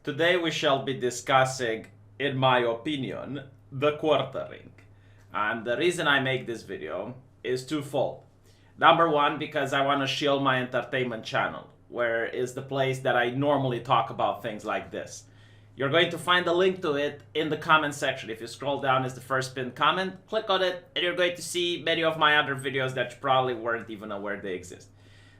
Today we shall be discussing, in my opinion, TheQuartering. And the reason I make this video is twofold. Number one, because I want to shield my entertainment channel, where is the place that I normally talk about things like this. You're going to find a link to it in the comment section. If you scroll down, it's the first pinned comment. Click on it, and you're going to see many of my other videos that you probably weren't even aware they exist.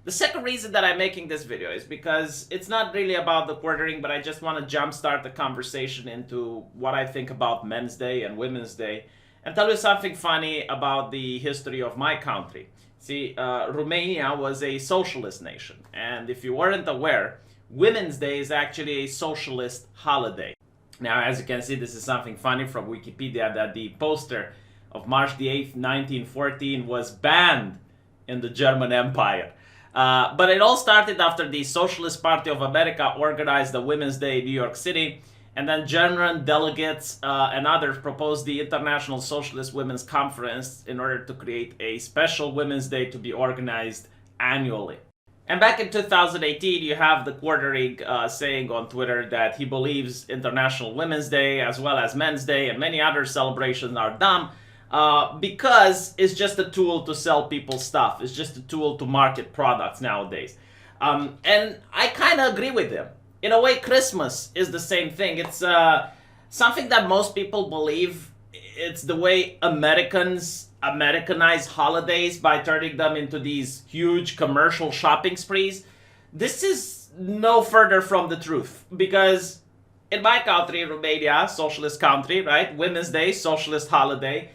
The second reason that I'm making this video is because it's not really about TheQuartering, but I just want to jumpstart the conversation into what I think about Men's Day and Women's Day and tell you something funny about the history of my country. See, Romania was a socialist nation, and if you weren't aware, Women's Day is actually a socialist holiday. Now, as you can see, this is something funny from Wikipedia, that the poster of March the 8th, 1914 was banned in the German Empire. But it all started after the Socialist Party of America organized the Women's Day in New York City, and then German delegates and others proposed the International Socialist Women's Conference in order to create a special Women's Day to be organized annually. And back in 2018, you have TheQuartering saying on Twitter that he believes International Women's Day as well as Men's Day and many other celebrations are dumb, because it's just a tool to sell people stuff. It's just a tool to market products nowadays. And I kind of agree with him. In a way, Christmas is the same thing. It's something that most people believe. It's the way Americans Americanize holidays by turning them into these huge commercial shopping sprees. This is no further from the truth, because in my country, Romania, socialist country, right? Women's Day, socialist holiday.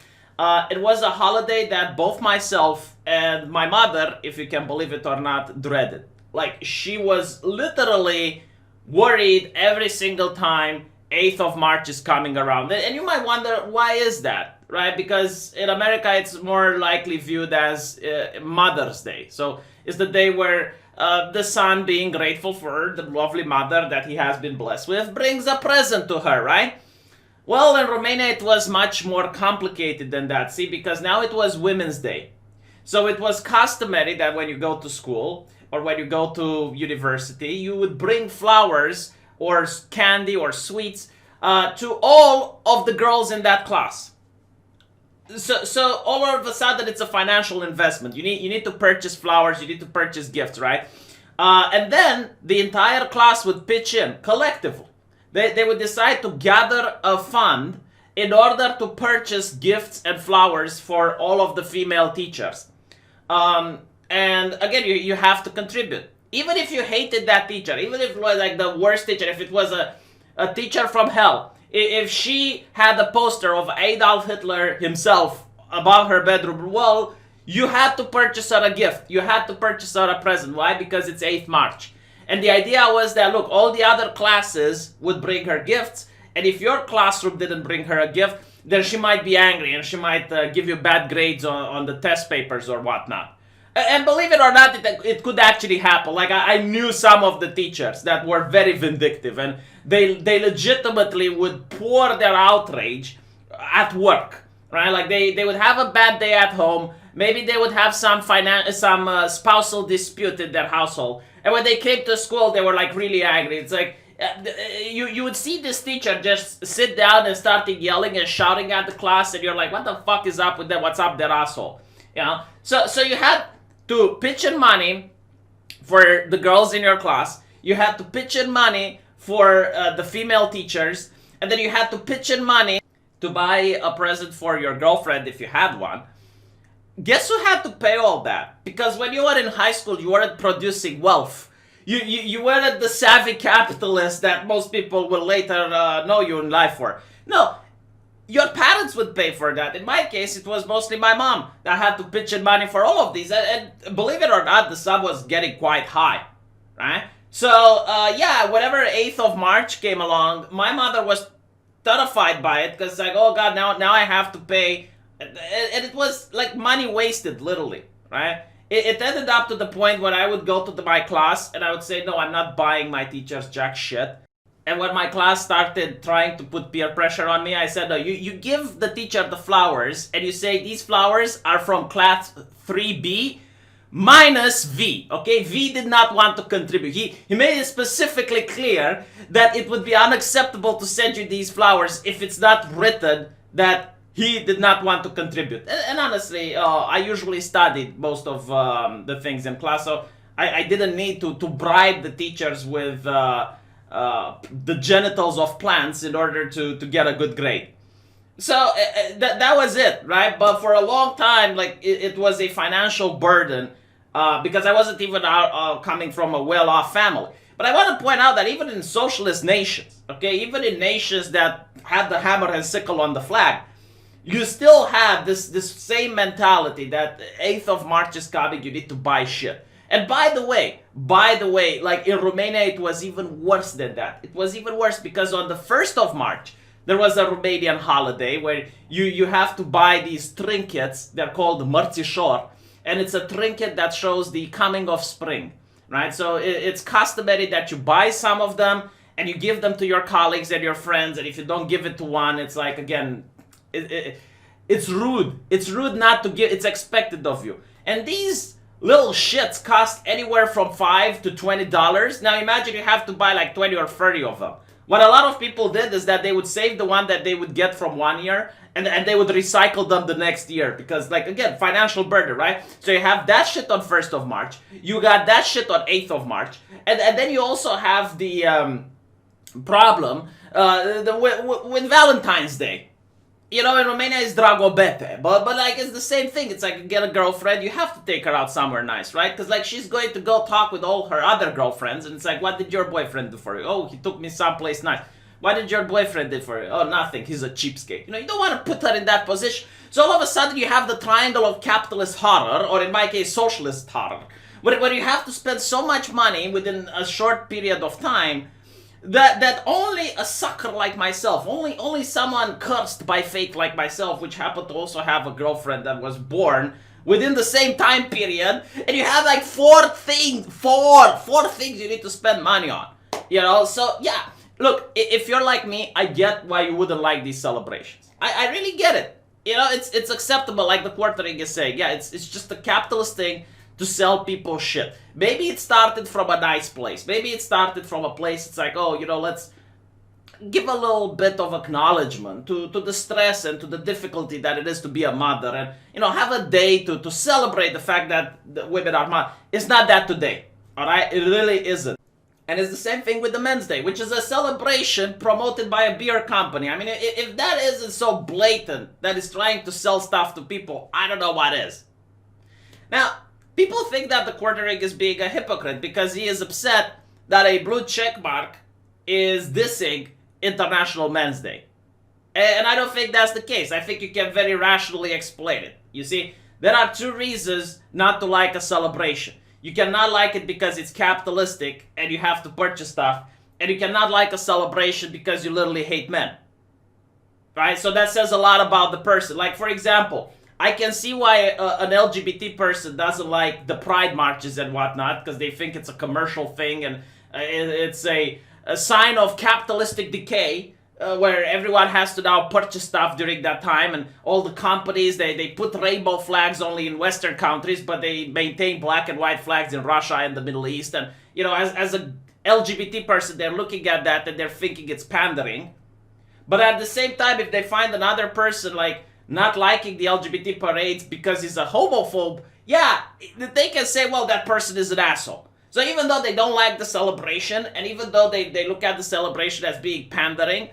It was a holiday that both myself and my mother, if you can believe it or not, dreaded. Like, she was literally worried every single time 8th of March is coming around. And you might wonder, why is that, right? Because in America, it's more likely viewed as Mother's Day. So it's the day where the son, being grateful for the lovely mother that he has been blessed with, brings a present to her, right? Well, in Romania, it was much more complicated than that, see, because now it was Women's Day. So it was customary that when you go to school or when you go to university, you would bring flowers or candy or sweets to all of the girls in that class. So all of a sudden, it's a financial investment. You need to purchase flowers, you need to purchase gifts, right? And then the entire class would pitch in collectively. They would decide to gather a fund in order to purchase gifts and flowers for all of the female teachers. And again, you have to contribute. Even if you hated that teacher, even if it was like the worst teacher, if it was a teacher from hell, if she had a poster of Adolf Hitler himself above her bedroom wall, you had to purchase her a gift. You had to purchase her a present. Why? Because it's 8th March. And the idea was that, look, all the other classes would bring her gifts, and if your classroom didn't bring her a gift, then she might be angry, and she might give you bad grades on the test papers or whatnot. And believe it or not, it could actually happen. Like, I knew some of the teachers that were very vindictive, and they legitimately would pour their outrage at work, right? Like, they would have a bad day at home, maybe they would have some spousal dispute in their household, and when they came to school, they were like really angry. It's like, you would see this teacher just sit down and start yelling and shouting at the class, and you're like, what the fuck is up with them? What's up their asshole? You know? So you had to pitch in money for the girls in your class. You had to pitch in money for the female teachers. And then you had to pitch in money to buy a present for your girlfriend if you had one. Guess who had to pay all that? Because when you were in high school, you weren't producing wealth. You weren't the savvy capitalist that most people will later know you in life for. No, your parents would pay for that. In my case, it was mostly my mom that had to pitch in money for all of these. And believe it or not, the sum was getting quite high, right? So, yeah, whenever 8th of March came along, my mother was terrified by it because, like, oh God, now I have to pay. And it was like money wasted, literally, right? It ended up to the point where I would go to my class and I would say, no, I'm not buying my teachers jack shit. And when my class started trying to put peer pressure on me, I said, no, you give the teacher the flowers and you say, these flowers are from class 3B minus V, okay? V did not want to contribute. He made it specifically clear that it would be unacceptable to send you these flowers if it's not written that he did not want to contribute. And honestly, I usually studied most of the things in class, so I didn't need to bribe the teachers with the genitals of plants in order to get a good grade. So that was it, right? But for a long time, like it was a financial burden because I wasn't even coming from a well-off family. But I want to point out that even in socialist nations, okay, even in nations that had the hammer and sickle on the flag, you still have this same mentality that 8th of March is coming, you need to buy shit. And by the way, like in Romania, it was even worse than that. It was even worse because on the 1st of March, there was a Romanian holiday where you have to buy these trinkets. They're called mărțișor, and it's a trinket that shows the coming of spring, right? So it's customary that you buy some of them and you give them to your colleagues and your friends, and if you don't give it to one, it's like, again, it's rude. It's rude not to give. It's expected of you. And these little shits cost anywhere from $5 to $20. Now imagine you have to buy like 20 or 30 of them. What a lot of people did is that they would save the one that they would get from 1 year and they would recycle them the next year because, like, again, financial burden, right? So you have that shit on 1st of March, you got that shit on 8th of March, and then you also have the problem with Valentine's Day. You know, in Romania it's Dragobete, but like it's the same thing. It's like you get a girlfriend, you have to take her out somewhere nice, right? Because like she's going to go talk with all her other girlfriends, and it's like, what did your boyfriend do for you? Oh, he took me someplace nice. What did your boyfriend do for you? Oh, nothing. He's a cheapskate. You know, you don't want to put her in that position. So all of a sudden you have the triangle of capitalist horror, or in my case, socialist horror, where you have to spend so much money within a short period of time that only a sucker like myself, only someone cursed by fate like myself, which happened to also have a girlfriend that was born within the same time period, and you have like four things you need to spend money on. You know, so yeah, look, if you're like me, I get why you wouldn't like these celebrations. I really get it. You know, it's acceptable, like TheQuartering is saying. Yeah, it's just a capitalist thing to sell people shit. Maybe it started from a nice place. Maybe it started from a place it's like, oh, you know, let's give a little bit of acknowledgement to the stress and to the difficulty that it is to be a mother, and, you know, have a day to celebrate the fact that the women are mothers. It's not that today, all right? It really isn't. And it's the same thing with the Men's Day, which is a celebration promoted by a beer company. I mean, if that isn't so blatant that it's trying to sell stuff to people, I don't know what is. Now, people think that TheQuartering is being a hypocrite because he is upset that a blue check mark is dissing International Men's Day. And I don't think that's the case. I think you can very rationally explain it. You see, there are two reasons not to like a celebration. You cannot like it because it's capitalistic and you have to purchase stuff. And you cannot like a celebration because you literally hate men. Right? So that says a lot about the person. Like, for example, I can see why an LGBT person doesn't like the pride marches and whatnot, because they think it's a commercial thing and it's a sign of capitalistic decay, where everyone has to now purchase stuff during that time, and all the companies, they put rainbow flags only in Western countries, but they maintain black and white flags in Russia and the Middle East. And, you know, as a LGBT person, they're looking at that and they're thinking it's pandering. But at the same time, if they find another person, like, not liking the LGBT parades because he's a homophobe, yeah, they can say, well, that person is an asshole. So even though they don't like the celebration, and even though they look at the celebration as being pandering,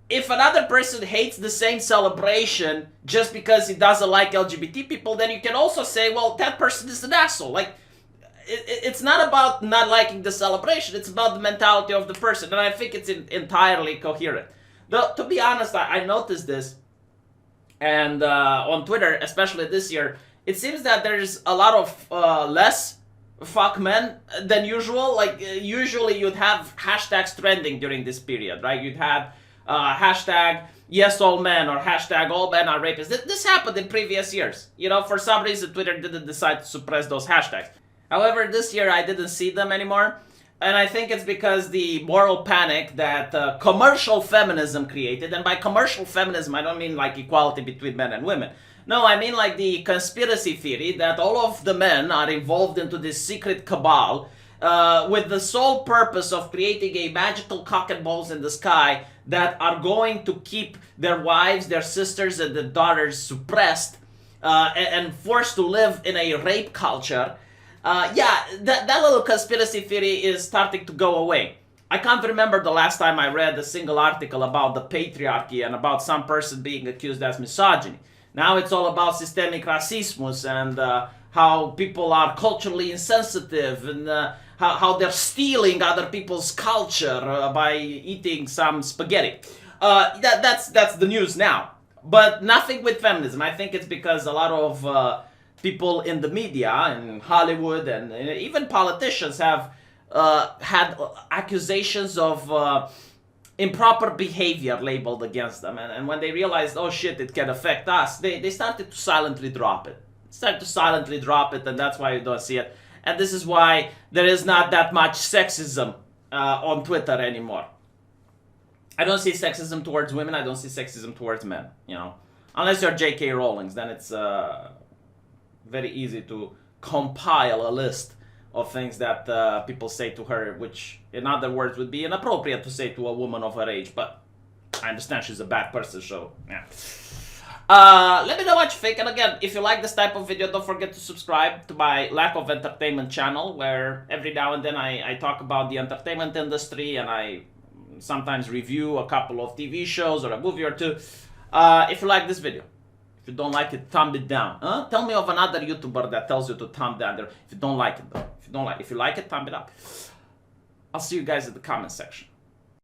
if another person hates the same celebration just because he doesn't like LGBT people, then you can also say, well, that person is an asshole. Like, it's not about not liking the celebration, it's about the mentality of the person, and I think it's entirely coherent. Though, to be honest, I noticed this, and on Twitter, especially this year, it seems that there's a lot of less fuck men than usual. Like, usually you'd have hashtags trending during this period, right? You'd have hashtag yes all men or hashtag all men are rapists. This happened in previous years. You know, for some reason Twitter didn't decide to suppress those hashtags. However, this year I didn't see them anymore. And I think it's because the moral panic that commercial feminism created, and by commercial feminism I don't mean like equality between men and women, No, I mean like the conspiracy theory that all of the men are involved into this secret cabal with the sole purpose of creating a magical cock and balls in the sky that are going to keep their wives, their sisters, and their daughters suppressed and forced to live in a rape culture. That little conspiracy theory is starting to go away. I can't remember the last time I read a single article about the patriarchy and about some person being accused as misogyny. Now it's all about systemic racism and how people are culturally insensitive and how they're stealing other people's culture by eating some spaghetti. That's the news now. But nothing with feminism. I think it's because a lot of people in the media and Hollywood and even politicians have had accusations of improper behavior labeled against them. And when they realized, oh shit, it can affect us, they started to silently drop it. And that's why you don't see it. And this is why there is not that much sexism on Twitter anymore. I don't see sexism towards women. I don't see sexism towards men. You know, unless you're J.K. Rowling, then it's very easy to compile a list of things that people say to her, which in other words would be inappropriate to say to a woman of her age. But I understand she's a bad person, so yeah. Let me know what you think, and again, if you like this type of video, don't forget to subscribe to my Lack of Entertainment channel, where every now and then I talk about the entertainment industry, and I sometimes review a couple of TV shows or a movie or two. If you like this video, if you don't like it, thumb it down. Tell me of another YouTuber that tells you to thumb down there. If you don't like it, though. If you like it, thumb it up. I'll see you guys in the comment section.